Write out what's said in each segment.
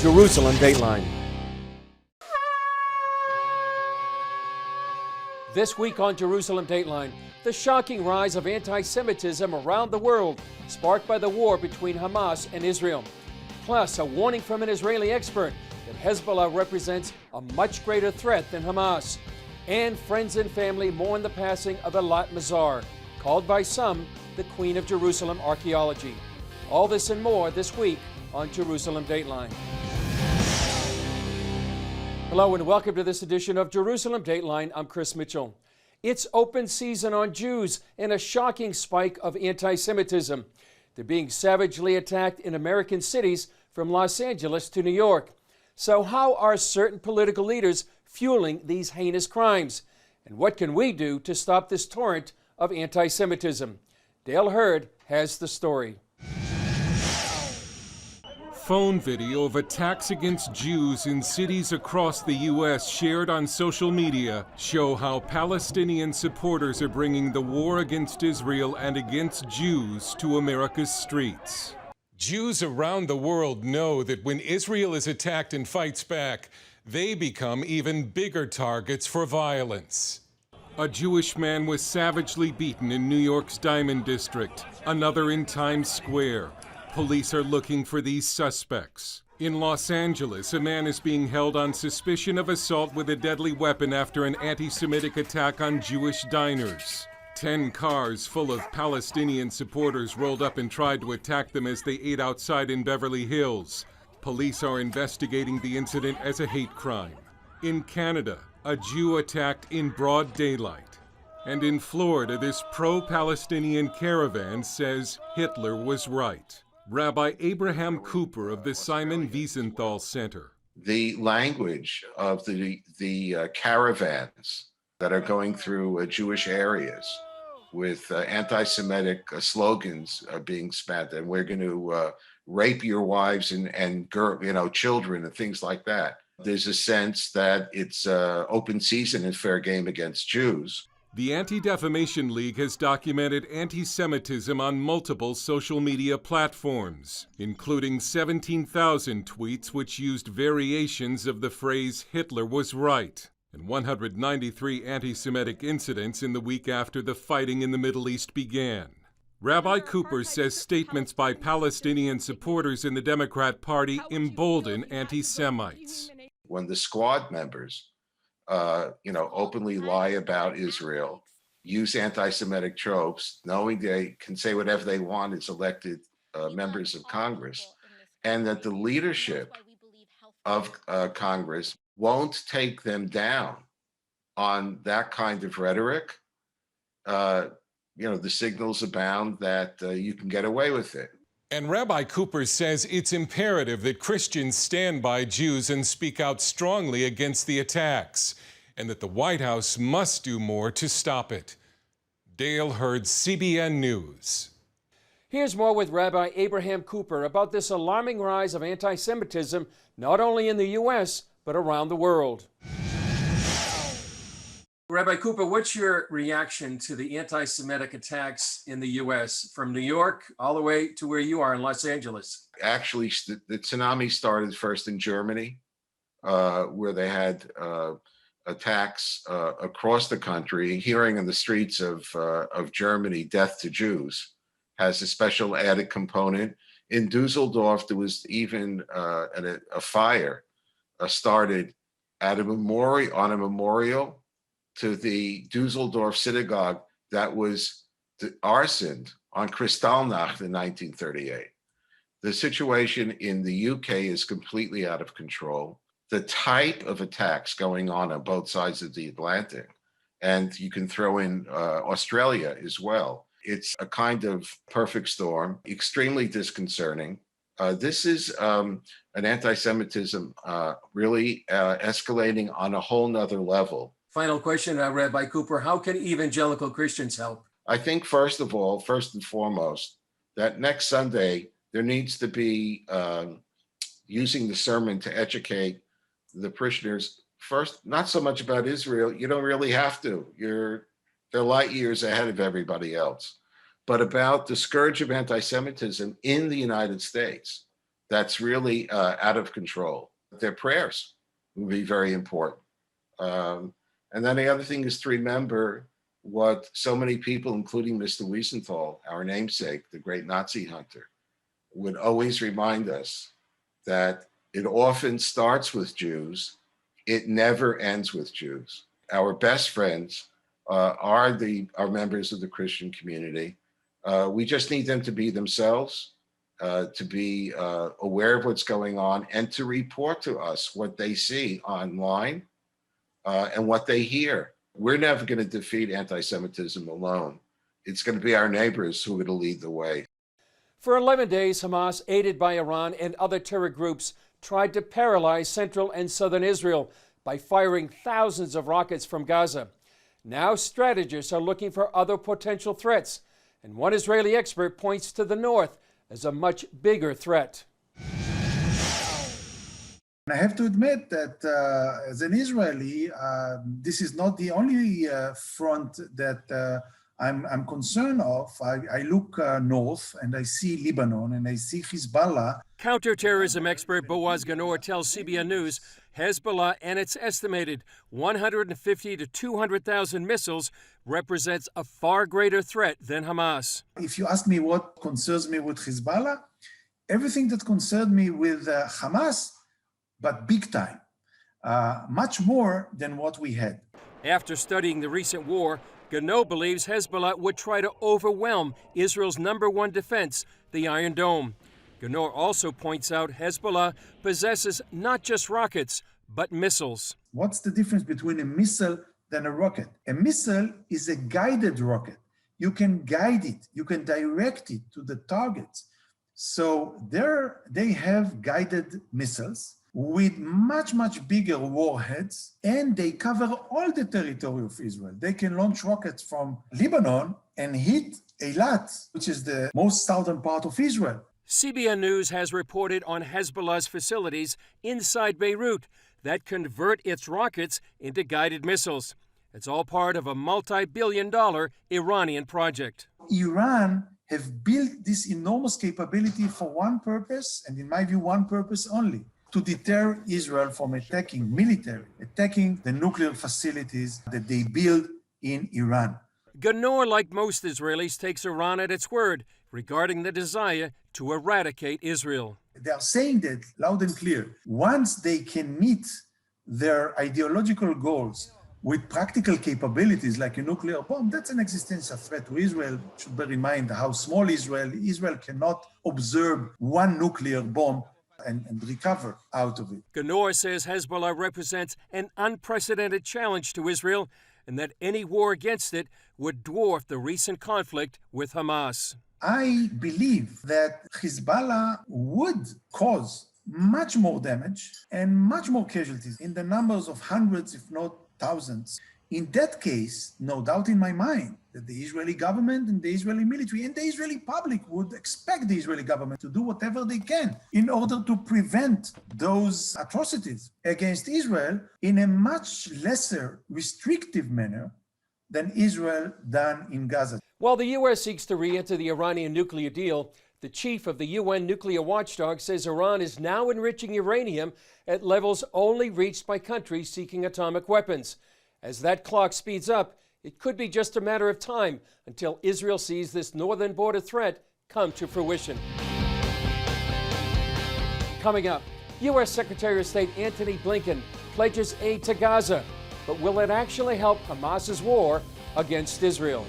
Jerusalem Dateline. This week on Jerusalem Dateline, the shocking rise of anti-Semitism around the world, sparked by the war between Hamas and Israel. Plus, a warning from an Israeli expert that Hezbollah represents a much greater threat than Hamas. And friends and family mourn the passing of Elat Mazar, called by some the Queen of Jerusalem archaeology. All this and more this week on Jerusalem Dateline. Hello and welcome to this edition of Jerusalem Dateline. I'm Chris Mitchell. It's open season on Jews and a shocking spike of anti-Semitism. They're being savagely attacked in American cities from Los Angeles to New York. So how are certain political leaders fueling these heinous crimes? And what can we do to stop this torrent of anti-Semitism? Dale Hurd has the story. Phone video of attacks against Jews in cities across the U.S. shared on social media show how Palestinian supporters are bringing the war against Israel and against Jews to America's streets. Jews around the world know that when Israel is attacked and fights back, they become even bigger targets for violence. A Jewish man was savagely beaten in New York's Diamond District, another in Times Square. Police are looking for these suspects. In Los Angeles, a man is being held on suspicion of assault with a deadly weapon after an anti-Semitic attack on Jewish diners. 10 cars full of Palestinian supporters rolled up and tried to attack them as they ate outside in Beverly Hills. Police are investigating the incident as a hate crime. In Canada, a Jew attacked in broad daylight. And in Florida, this pro-Palestinian caravan says Hitler was right. Rabbi Abraham Cooper of the Simon Wiesenthal Center. The language of the caravans that are going through Jewish areas with anti-Semitic slogans being spat, and we're going to rape your wives and children and things like that. There's a sense that it's open season and fair game against Jews. The Anti-Defamation League has documented anti-Semitism on multiple social media platforms, including 17,000 tweets which used variations of the phrase "Hitler was right," and 193 anti-Semitic incidents in the week after the fighting in the Middle East began. Rabbi Cooper says statements by Palestinian supporters in the Democrat Party embolden anti-Semites. When the squad members openly lie about Israel, use anti-Semitic tropes, knowing they can say whatever they want as elected members of Congress, and that the leadership of Congress won't take them down on that kind of rhetoric, the signals abound that you can get away with it. And Rabbi Cooper says it's imperative that Christians stand by Jews and speak out strongly against the attacks, and that the White House must do more to stop it. Dale Hurd, CBN News. Here's more with Rabbi Abraham Cooper about this alarming rise of anti-Semitism, not only in the U.S., but around the world. Rabbi Cooper, what's your reaction to the anti-Semitic attacks in the U.S., from New York all the way to where you are in Los Angeles? Actually, the tsunami started first in Germany, where they had attacks across the country. Hearing in the streets of Germany, "Death to Jews," has a special added component. In Dusseldorf, there was even a fire started at on a memorial to the Dusseldorf synagogue that was arsoned on Kristallnacht in 1938. The situation in the UK is completely out of control. The type of attacks going on both sides of the Atlantic, and you can throw in Australia as well. It's a kind of perfect storm, extremely disconcerting. This is an anti-Semitism really escalating on a whole nother level. Final question, Rabbi Cooper, how can evangelical Christians help? I think, first and foremost, that next Sunday, there needs to be using the sermon to educate the parishioners, first, not so much about Israel. You don't really have to. They're light years ahead of everybody else. But about the scourge of anti-Semitism in the United States, that's really out of control. Their prayers will be very important. And then the other thing is to remember what so many people, including Mr. Wiesenthal, our namesake, the great Nazi hunter, would always remind us, that it often starts with Jews, it never ends with Jews. Our best friends are members of the Christian community. We just need them to be themselves, to be aware of what's going on, and to report to us what they see online and what they hear. We're never going to defeat anti-Semitism alone. It's going to be our neighbors who are going to lead the way. For 11 days, Hamas, aided by Iran and other terror groups, tried to paralyze central and southern Israel by firing thousands of rockets from Gaza. Now strategists are looking for other potential threats, and one Israeli expert points to the north as a much bigger threat. I have to admit that as an Israeli, this is not the only front that I'm concerned of. I look north and I see Lebanon and I see Hezbollah. Counterterrorism expert Boaz Ganor tells CBN News Hezbollah and its estimated 150 to 200,000 missiles represents a far greater threat than Hamas. If you ask me what concerns me with Hezbollah, everything that concerned me with Hamas, but big time, much more than what we had. After studying the recent war, Ganot believes Hezbollah would try to overwhelm Israel's #1 defense, the Iron Dome. Ganot also points out Hezbollah possesses not just rockets, but missiles. What's the difference between a missile and a rocket? A missile is a guided rocket. You can guide it, you can direct it to the targets. So there they have guided missiles with much, much bigger warheads, and they cover all the territory of Israel. They can launch rockets from Lebanon and hit Eilat, which is the most southern part of Israel. CBN News has reported on Hezbollah's facilities inside Beirut that convert its rockets into guided missiles. It's all part of a multi-billion-dollar Iranian project. Iran have built this enormous capability for one purpose, and in my view, one purpose only: to deter Israel from attacking the nuclear facilities that they build in Iran. Ganor, like most Israelis, takes Iran at its word regarding the desire to eradicate Israel. They are saying that loud and clear. Once they can meet their ideological goals with practical capabilities like a nuclear bomb, that's an existential threat to Israel. Should bear in mind how small Israel cannot observe one nuclear bomb and recover out of it. Ganor says Hezbollah represents an unprecedented challenge to Israel and that any war against it would dwarf the recent conflict with Hamas. I believe that Hezbollah would cause much more damage and much more casualties in the numbers of hundreds, if not thousands. In that case, no doubt in my mind that the Israeli government and the Israeli military and the Israeli public would expect the Israeli government to do whatever they can in order to prevent those atrocities against Israel in a much lesser restrictive manner than Israel done in Gaza. While the U.S. seeks to re-enter the Iranian nuclear deal, the chief of the UN nuclear watchdog says Iran is now enriching uranium at levels only reached by countries seeking atomic weapons. As that clock speeds up, it could be just a matter of time until Israel sees this northern border threat come to fruition. Coming up, U.S. Secretary of State Antony Blinken pledges aid to Gaza, but will it actually help Hamas's war against Israel?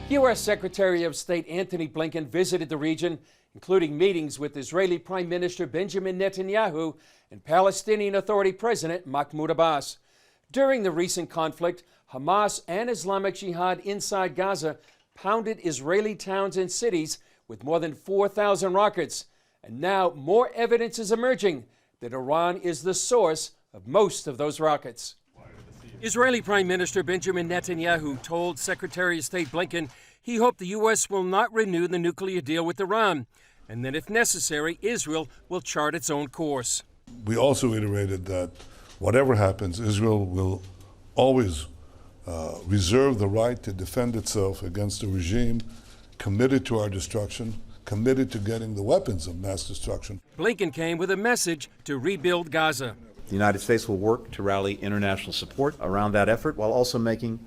U.S. Secretary of State Antony Blinken visited the region, including meetings with Israeli Prime Minister Benjamin Netanyahu and Palestinian Authority President Mahmoud Abbas. During the recent conflict, Hamas and Islamic Jihad inside Gaza pounded Israeli towns and cities with more than 4,000 rockets. And now more evidence is emerging that Iran is the source of most of those rockets. Israeli Prime Minister Benjamin Netanyahu told Secretary of State Blinken he hoped the U.S. will not renew the nuclear deal with Iran, and that if necessary, Israel will chart its own course. We also iterated that whatever happens, Israel will always reserve the right to defend itself against a regime committed to our destruction, committed to getting the weapons of mass destruction. Blinken came with a message to rebuild Gaza. The United States will work to rally international support around that effort while also making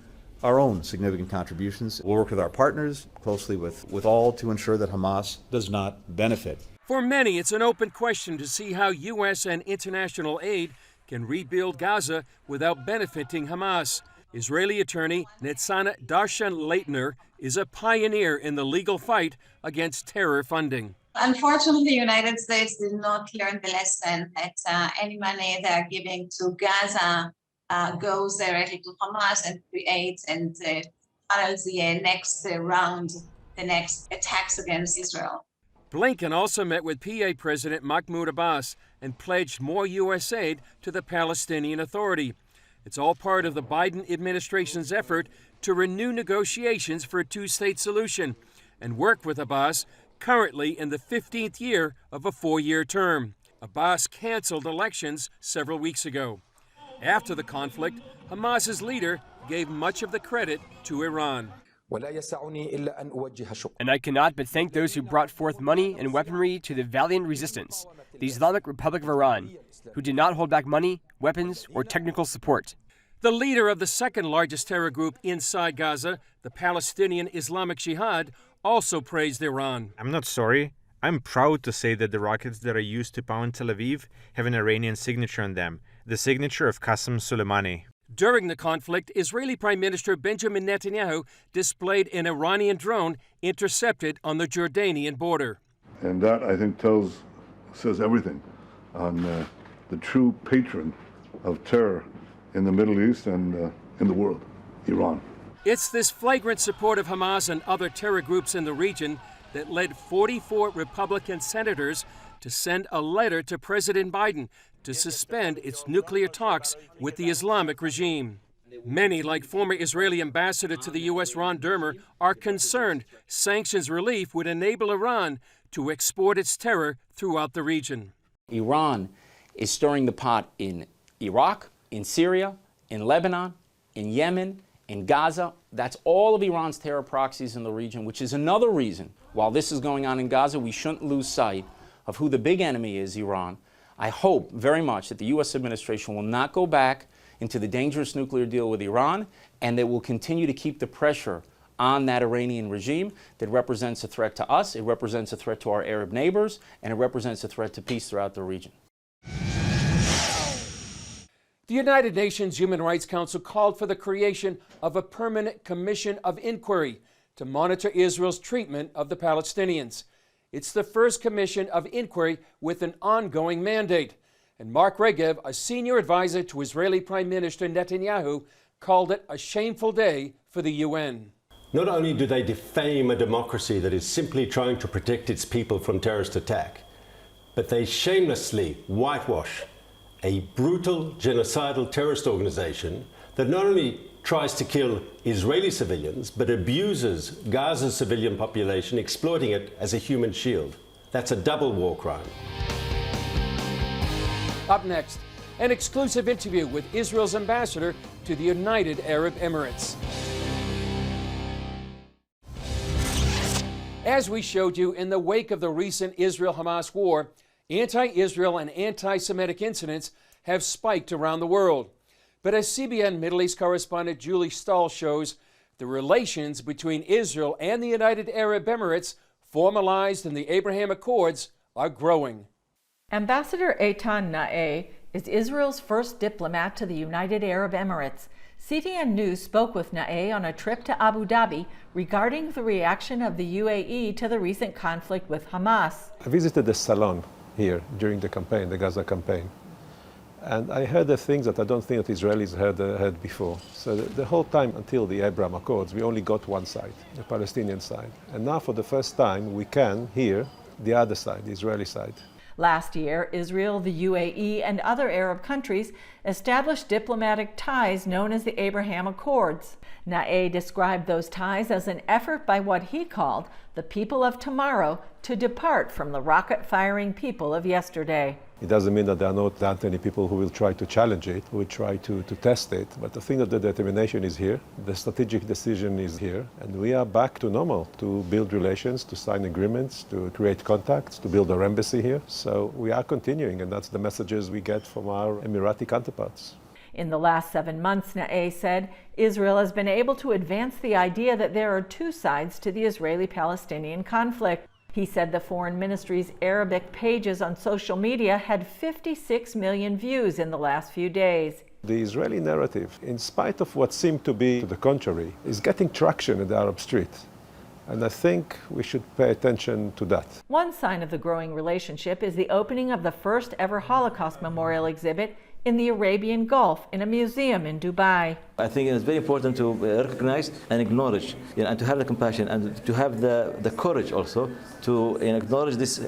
our own significant contributions. We'll work with our partners closely with all to ensure that Hamas does not benefit. For many, it's an open question to see how U.S. and international aid can rebuild Gaza without benefiting Hamas. Israeli attorney Netzana Darshan-Leitner is a pioneer in the legal fight against terror funding. Unfortunately, the United States did not learn the lesson that any money they're giving to Gaza goes directly to Hamas and creates and funnels the next round, the next attacks against Israel. Blinken also met with PA President Mahmoud Abbas and pledged more U.S. aid to the Palestinian Authority. It's all part of the Biden administration's effort to renew negotiations for a two-state solution and work with Abbas, currently in the 15th year of a 4-year term. Abbas canceled elections several weeks ago. After the conflict, Hamas's leader gave much of the credit to Iran. And I cannot but thank those who brought forth money and weaponry to the valiant resistance, the Islamic Republic of Iran, who did not hold back money, weapons, or technical support. The leader of the second largest terror group inside Gaza, the Palestinian Islamic Jihad, also praised Iran. I'm not sorry. I'm proud to say that the rockets that are used to pound Tel Aviv have an Iranian signature on them, the signature of Qasem Soleimani. During the conflict, Israeli Prime Minister Benjamin Netanyahu displayed an Iranian drone intercepted on the Jordanian border. And that, I think, says everything on the true patron of terror in the Middle East and in the world, Iran. It's this flagrant support of Hamas and other terror groups in the region that led 44 Republican senators to send a letter to President Biden to suspend its nuclear talks with the Islamic regime. Many, like former Israeli ambassador to the U.S. Ron Dermer, are concerned sanctions relief would enable Iran to export its terror throughout the region. Iran is stirring the pot in Iraq, in Syria, in Lebanon, in Yemen, in Gaza. That's all of Iran's terror proxies in the region, which is another reason, while this is going on in Gaza, we shouldn't lose sight of who the big enemy is, Iran. I hope very much that the U.S. administration will not go back into the dangerous nuclear deal with Iran, and that will continue to keep the pressure on that Iranian regime that represents a threat to us, it represents a threat to our Arab neighbors, and it represents a threat to peace throughout the region. The United Nations Human Rights Council called for the creation of a permanent commission of inquiry to monitor Israel's treatment of the Palestinians. It's the first commission of inquiry with an ongoing mandate. And Mark Regev, a senior advisor to Israeli Prime Minister Netanyahu, called it a shameful day for the UN. Not only do they defame a democracy that is simply trying to protect its people from terrorist attack, but they shamelessly whitewash a brutal, genocidal terrorist organization that not only tries to kill Israeli civilians, but abuses Gaza's civilian population, exploiting it as a human shield. That's a double war crime. Up next, an exclusive interview with Israel's ambassador to the United Arab Emirates. As we showed you, in the wake of the recent Israel-Hamas war, anti-Israel and anti-Semitic incidents have spiked around the world. But as CBN Middle East correspondent Julie Stahl shows, the relations between Israel and the United Arab Emirates, formalized in the Abraham Accords, are growing. Ambassador Eitan Naeh is Israel's first diplomat to the United Arab Emirates. CTN News spoke with Naeh on a trip to Abu Dhabi regarding the reaction of the UAE to the recent conflict with Hamas. I visited the salon here during the campaign, the Gaza campaign. And I heard the things that I don't think that Israelis heard before. So the whole time until the Abraham Accords, we only got one side, the Palestinian side. And now for the first time, we can hear the other side, the Israeli side. Last year, Israel, the UAE, and other Arab countries established diplomatic ties known as the Abraham Accords. Naeh described those ties as an effort by what he called the people of tomorrow to depart from the rocket-firing people of yesterday. It doesn't mean that there are not that many people who will try to challenge it, who will try to test it, but I think that the determination is here, the strategic decision is here, and we are back to normal, to build relations, to sign agreements, to create contacts, to build our embassy here. So we are continuing, and that's the messages we get from our Emirati counterparts. In the last 7 months, Nae said, Israel has been able to advance the idea that there are two sides to the Israeli-Palestinian conflict. He said the foreign ministry's Arabic pages on social media had 56 million views in the last few days. The Israeli narrative, in spite of what seemed to be to the contrary, is getting traction in the Arab street. And I think we should pay attention to that. One sign of the growing relationship is the opening of the first ever Holocaust memorial exhibit in the Arabian Gulf in a museum in Dubai. I think it's very important to recognize and acknowledge, and to have the compassion and to have the courage also to acknowledge this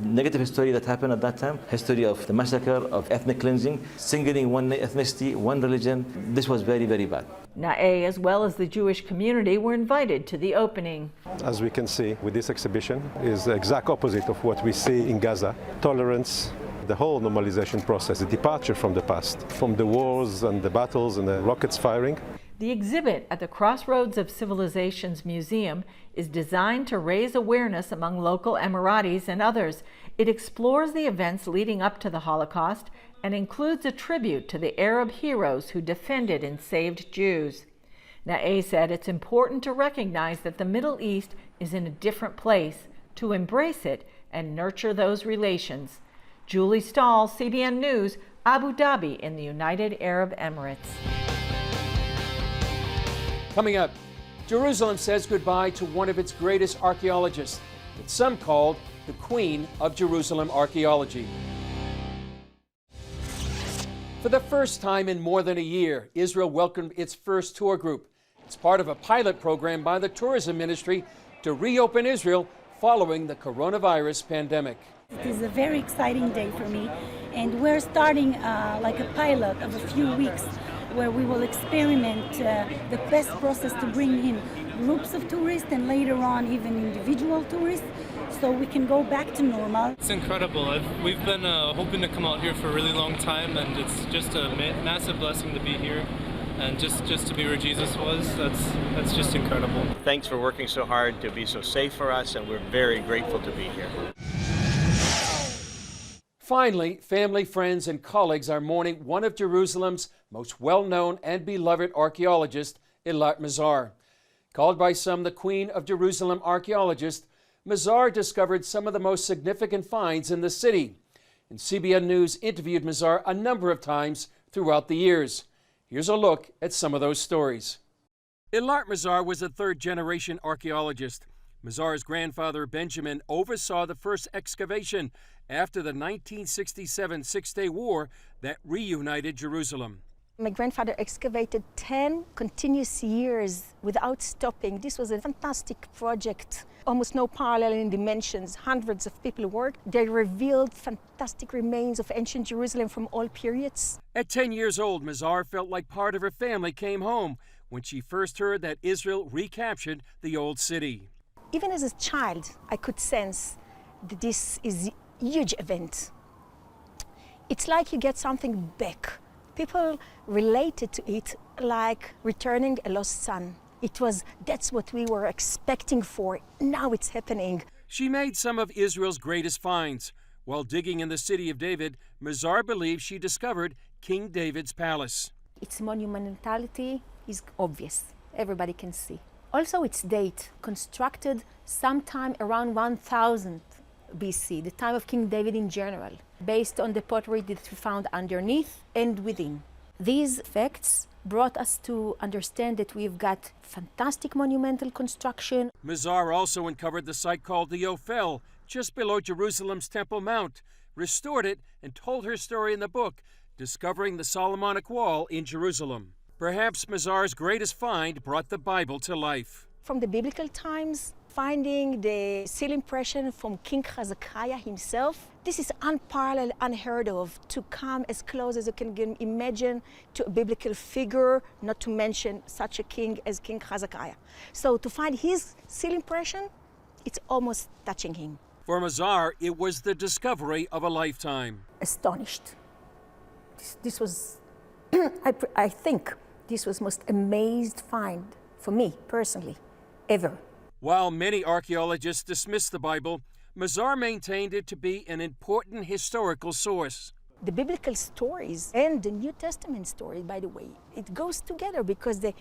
negative history that happened at that time, history of the massacre, of ethnic cleansing, singling one ethnicity, one religion. This was very, very bad. Nae, as well as the Jewish community, were invited to the opening. As we can see with this exhibition, is the exact opposite of what we see in Gaza. Tolerance, the whole normalization process, a departure from the past, from the wars and the battles and the rockets firing. The exhibit at the Crossroads of Civilizations Museum is designed to raise awareness among local Emiratis and others. It explores the events leading up to the Holocaust and includes a tribute to the Arab heroes who defended and saved Jews. Nae said it's important to recognize that the Middle East is in a different place, to embrace it and nurture those relations. Julie Stahl, CBN News, Abu Dhabi in the United Arab Emirates. Coming up, Jerusalem says goodbye to one of its greatest archaeologists, that some called the Queen of Jerusalem archaeology. For the first time in more than a year, Israel welcomed its first tour group. It's part of a pilot program by the tourism ministry to reopen Israel following the coronavirus pandemic. It is a very exciting day for me, and we're starting like a pilot of a few weeks where we will experiment the best process to bring in groups of tourists and later on even individual tourists, so we can go back to normal. It's incredible. We've been hoping to come out here for a really long time, and it's just a massive blessing to be here. And just to be where Jesus was, that's just incredible. Thanks for working so hard to be so safe for us, and we're very grateful to be here. Finally, family, friends, and colleagues are mourning one of Jerusalem's most well-known and beloved archaeologists, Eilat Mazar. Called by some the Queen of Jerusalem archaeologist, Mazar discovered some of the most significant finds in the city. And CBN News interviewed Mazar a number of times throughout the years. Here's a look at some of those stories. Eilat Mazar was a third-generation archaeologist. Mazar's grandfather, Benjamin, oversaw the first excavation after the 1967 Six-Day War that reunited Jerusalem. My grandfather excavated 10 continuous years without stopping. This was a fantastic project. Almost no parallel in dimensions. Hundreds of people worked. They revealed fantastic remains of ancient Jerusalem from all periods. At 10 years old, Mazar felt like part of her family came home when she first heard that Israel recaptured the old city. Even as a child, I could sense that this is a huge event. It's like you get something back. People related to it like returning a lost son. That's what we were expecting for. Now it's happening. She made some of Israel's greatest finds. While digging in the city of David, Mazar believes she discovered King David's palace. Its monumentality is obvious. Everybody can see. Also its date, constructed sometime around 1000 BC, the time of King David in general, based on the pottery that we found underneath and within. These facts brought us to understand that we've got fantastic monumental construction. Mazar also uncovered the site called the Ophel, just below Jerusalem's Temple Mount, restored it, and told her story in the book, Discovering the Solomonic Wall in Jerusalem. Perhaps Mazar's greatest find brought the Bible to life. From the biblical times, finding the seal impression from King Hezekiah himself, this is unparalleled, unheard of, to come as close as you can imagine to a biblical figure, not to mention such a king as King Hezekiah. So to find his seal impression it's almost touching him. For Mazar, it was the discovery of a lifetime. Astonished. This was, I think, this was most amazed find for me personally, ever. While many archaeologists dismissed the Bible, Mazar maintained it to be an important historical source. The biblical stories and the New Testament stories, by the way, it goes together because they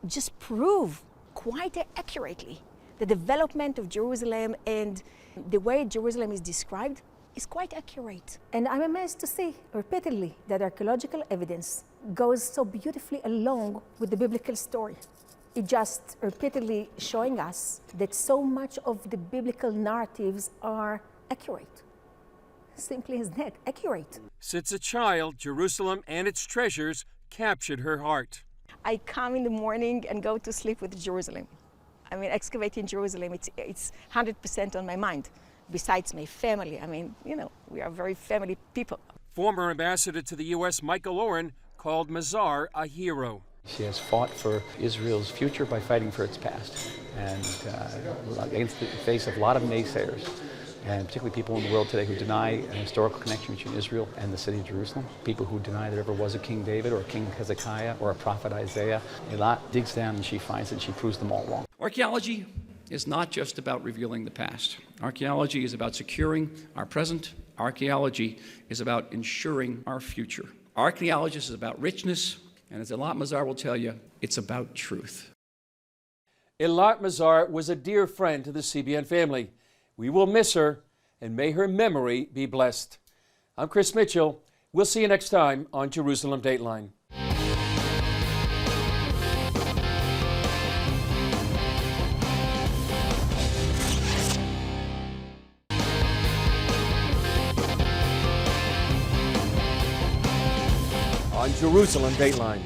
just prove quite accurately the development of Jerusalem, and the way Jerusalem is described is quite accurate. And I'm amazed to see repeatedly that archaeological evidence goes so beautifully along with the biblical story. It just repeatedly showing us that so much of the biblical narratives are accurate. Simply as that, accurate. Since a child, Jerusalem and its treasures captured her heart. I come in the morning and go to sleep with Jerusalem. I mean, excavating Jerusalem, it's 100% on my mind, besides my family. I mean, you know, we are very family people. Former ambassador to the U.S., Michael Oren, called Mazar a hero. She has fought for Israel's future by fighting for its past, and against the face of a lot of naysayers, and particularly people in the world today who deny a historical connection between Israel and the city of Jerusalem, people who deny there ever was a King David or a King Hezekiah or a prophet Isaiah. Eilat digs down and she finds it and she proves them all wrong. Archaeology is not just about revealing the past. Archaeology is about securing our present. Archaeology is about ensuring our future. Archaeology is about richness, and as Eilat Mazar will tell you, it's about truth. Eilat Mazar was a dear friend to the CBN family. We will miss her, and may her memory be blessed. I'm Chris Mitchell. We'll see you next time on Jerusalem Dateline. On Jerusalem Dateline.